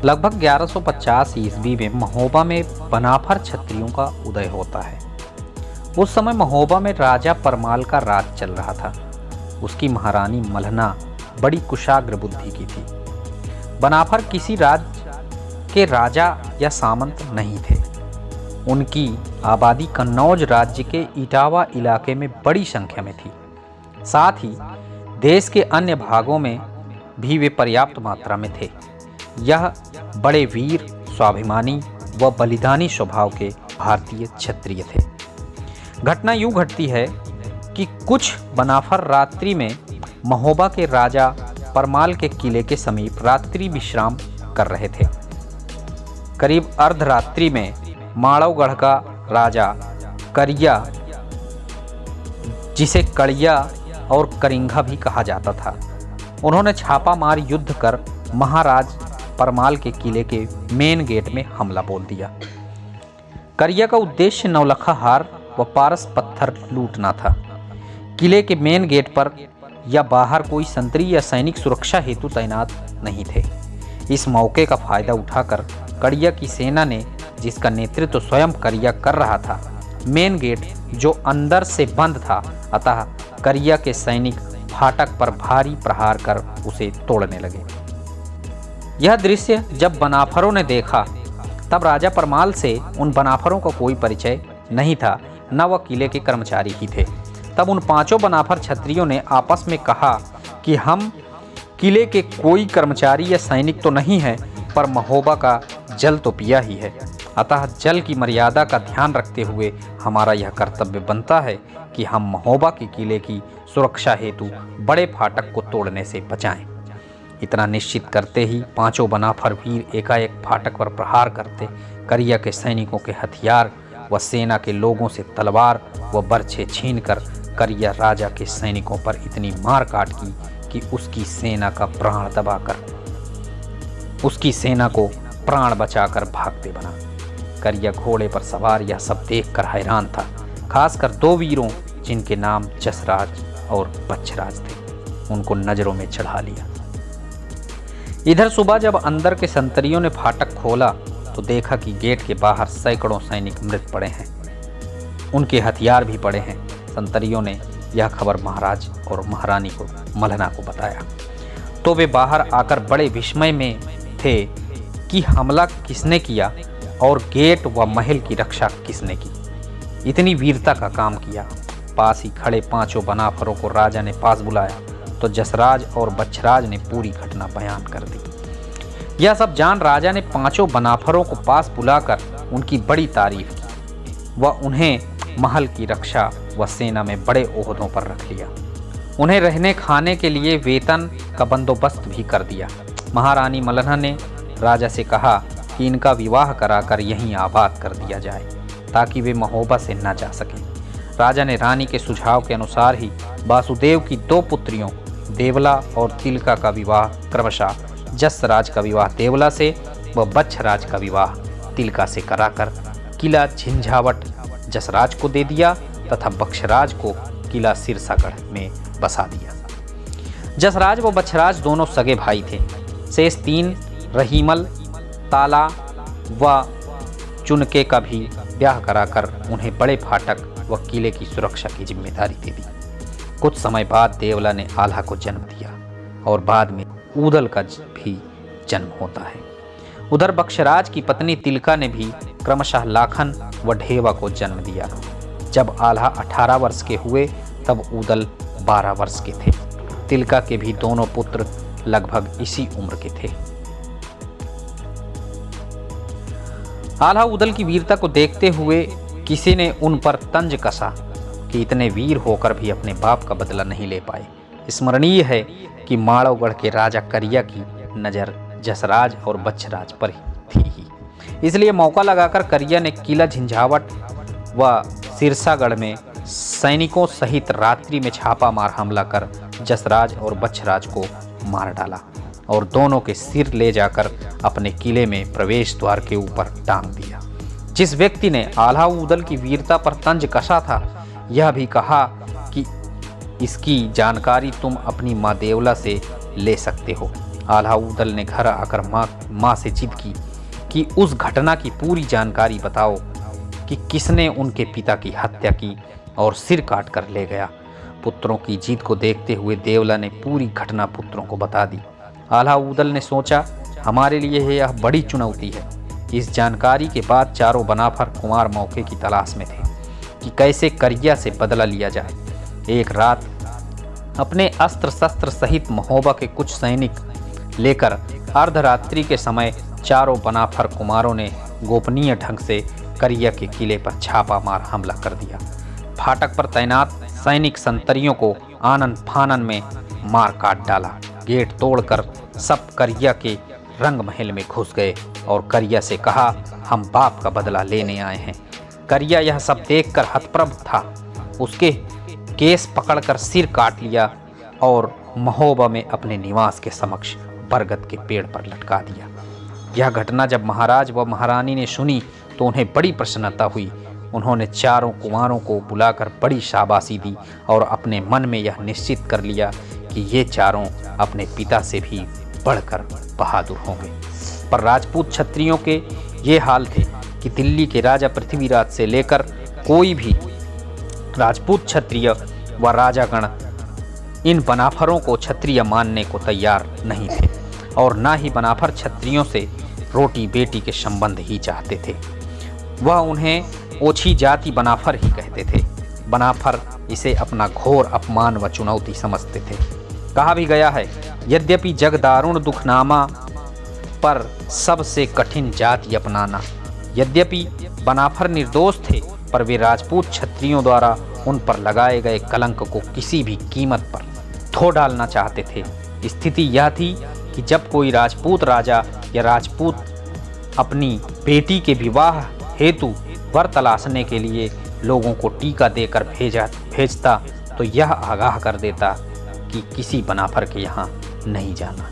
लगभग 1150 ईस्वी में महोबा में बनाफर क्षत्रियों का उदय होता है। उस समय महोबा में राजा परमाल का राज चल रहा था। उसकी महारानी मल्हना बड़ी कुशाग्र बुद्धि की थी। बनाफर किसी राज्य के राजा या सामंत नहीं थे। उनकी आबादी कन्नौज राज्य के इटावा इलाके में बड़ी संख्या में थी। साथ ही देश के अन्य भागों में भी वे पर्याप्त मात्रा में थे। यह बड़े वीर, स्वाभिमानी व बलिदानी स्वभाव के भारतीय क्षत्रिय थे। घटना यूं घटती है कि कुछ बनाफर रात्रि में महोबा के राजा परमाल के किले के समीप रात्रि विश्राम कर रहे थे। करीब अर्धरात्रि में माड़वगढ़ का राजा करिया, जिसे कड़िया और करिंगा भी कहा जाता था, उन्होंने छापा मार युद्ध कर महाराज परमाल के किले के मेन गेट में हमला बोल दिया। करिया का उद्देश्य नौलखा हार व पारस पत्थर लूटना था। किले के मेन गेट पर या बाहर कोई संतरी या सैनिक सुरक्षा हेतु तैनात नहीं थे। इस मौके का फायदा उठाकर कड़िया की सेना ने, जिसका नेतृत्व स्वयं करिया कर रहा था, मेन गेट जो अंदर से बंद था, अतः करिया के सैनिक फाटक पर भारी प्रहार कर उसे तोड़ने लगे। यह दृश्य जब बनाफरों ने देखा तब राजा परमाल से उन बनाफरों का कोई परिचय नहीं था, न वह किले के कर्मचारी ही थे। तब उन पांचों बनाफर क्षत्रियों ने आपस में कहा कि हम किले के कोई कर्मचारी या सैनिक तो नहीं है, पर महोबा का जल तो पिया ही है। अतः जल की मर्यादा का ध्यान रखते हुए हमारा यह कर्तव्य बनता है कि हम महोबा के किले की सुरक्षा हेतु बड़े फाटक को तोड़ने से बचाएं। इतना निश्चित करते ही पांचों बनाफर वीर एकाएक फाटक पर प्रहार करते करिया के सैनिकों के हथियार व सेना के लोगों से तलवार व बर्छे छीनकर करिया राजा के सैनिकों पर इतनी मार काट की कि उसकी सेना को प्राण बचाकर भागते बना। करिया घोड़े पर सवार यह सब देखकर हैरान था, खासकर दो वीरों जिनके नाम जसराज और बच्छराज थे। उनको नजरों में चढ़ा लिया। इधर सुबह जब अंदर के संतरियों ने फाटक खोला तो देखा कि गेट के बाहर सैकड़ों सैनिक मृत पड़े हैं, उनके हथियार भी पड़े हैं। संतरियों ने यह खबर महाराज और महारानी को मल्हना को बताया तो वे बाहर आकर बड़े विस्मय में थे कि हमला किसने किया और गेट व महल की रक्षा किसने की। इतनी वीरता का काम किया। पास ही खड़े पांचों बनाफरों को राजा ने पास बुलाया तो जसराज और बच्छराज ने पूरी घटना बयान कर दी। यह सब जान राजा ने पांचों बनाफरों को पास बुलाकर उनकी बड़ी तारीफ की व उन्हें महल की रक्षा व सेना में बड़े ओहदों पर रख लिया। उन्हें रहने खाने के लिए वेतन का बंदोबस्त भी कर दिया। महारानी मल्हना ने राजा से कहा कि इनका विवाह कराकर यहीं आबाद कर दिया जाए ताकि वे महोबा से न जा सकें। राजा ने रानी के सुझाव के अनुसार ही वासुदेव की दो पुत्रियों देवला और तिलका का विवाह क्रमशः जसराज का विवाह देवला से व बच्छराज का विवाह तिलका से कराकर किला झिंझावट जसराज को दे दिया तथा बक्षराज को किला सिरसागढ़ में बसा दिया। जसराज व बच्छराज दोनों सगे भाई थे। शेष तीन रहीमल, ताला व चुनके का भी ब्याह कराकर उन्हें बड़े फाटक व किले की सुरक्षा की जिम्मेदारी दे दी। कुछ समय बाद देवला ने आल्हा को जन्म दिया और बाद में ऊदल का भी जन्म होता है। उधर बक्षराज की पत्नी तिलका ने भी क्रमशः लाखन व ढेवा को जन्म दिया। जब आल्हा 18 वर्ष के हुए तब ऊदल 12 वर्ष के थे। तिलका के भी दोनों पुत्र लगभग इसी उम्र के थे। आल्हा ऊदल की वीरता को देखते हुए किसी ने उन पर तंज कसा कि इतने वीर होकर भी अपने बाप का बदला नहीं ले पाए। स्मरणीय है कि माड़वगढ़ के राजा करिया की नज़र जसराज और बच्छराज पर थी ही, इसलिए मौका लगाकर करिया ने किला झिंझावट व सिरसागढ़ में सैनिकों सहित रात्रि में छापा मार हमला कर जसराज और बच्छराज को मार डाला और दोनों के सिर ले जाकर अपने किले में प्रवेश द्वार के ऊपर टांग दिया। जिस व्यक्ति ने आल्हा ऊदल की वीरता पर तंज कसा था, यह भी कहा कि इसकी जानकारी तुम अपनी माँ देवला से ले सकते हो। आल्हा ऊदल ने घर आकर माँ से जिद की कि उस घटना की पूरी जानकारी बताओ कि किसने उनके पिता की हत्या की और सिर काट कर ले गया। पुत्रों की जिद को देखते हुए देवला ने पूरी घटना पुत्रों को बता दी। आल्हा ऊदल ने सोचा, हमारे लिए यह बड़ी चुनौती है। इस जानकारी के बाद चारों बनाफर कुमार मौके की तलाश में थे कि कैसे करिया से बदला लिया जाए। एक रात अपने अस्त्र शस्त्र सहित महोबा के कुछ सैनिक लेकर अर्धरात्रि के समय चारों बनाफर कुमारों ने गोपनीय ढंग से करिया के किले पर छापा मार हमला कर दिया। फाटक पर तैनात सैनिक संतरियों को आनन फानन में मार काट डाला। गेट तोड़कर सब करिया के रंग महल में घुस गए और करिया से कहा, हम बाप का बदला लेने आए हैं। करिया यह सब देखकर हतप्रभ था। उसके केस पकड़कर सिर काट लिया और महोबा में अपने निवास के समक्ष बरगद के पेड़ पर लटका दिया। यह घटना जब महाराज व महारानी ने सुनी तो उन्हें बड़ी प्रसन्नता हुई। उन्होंने चारों कुमारों को बुलाकर बड़ी शाबाशी दी और अपने मन में यह निश्चित कर लिया कि ये चारों अपने पिता से भी बढ़कर बहादुर होंगे। पर राजपूत क्षत्रियों के ये हाल थे कि दिल्ली के राजा पृथ्वीराज से लेकर कोई भी राजपूत क्षत्रिय व राजागण इन बनाफरों को क्षत्रिय मानने को तैयार नहीं थे और ना ही बनाफर क्षत्रियों से रोटी बेटी के संबंध ही चाहते थे। वह उन्हें ओछी जाति बनाफर ही कहते थे। बनाफर इसे अपना घोर अपमान व चुनौती समझते थे। कहा भी गया है, यद्यपि जग दारुण दुखनामा पर सबसे कठिन जाति अपनाना। यद्यपि बनाफर निर्दोष थे पर वे राजपूत क्षत्रियों द्वारा उन पर लगाए गए कलंक को किसी भी कीमत पर धो डालना चाहते थे। स्थिति यह थी कि जब कोई राजपूत राजा या राजपूत अपनी बेटी के विवाह हेतु वर तलाशने के लिए लोगों को टीका देकर भेजता तो यह आगाह कर देता कि किसी बनाफर के यहाँ नहीं जाना।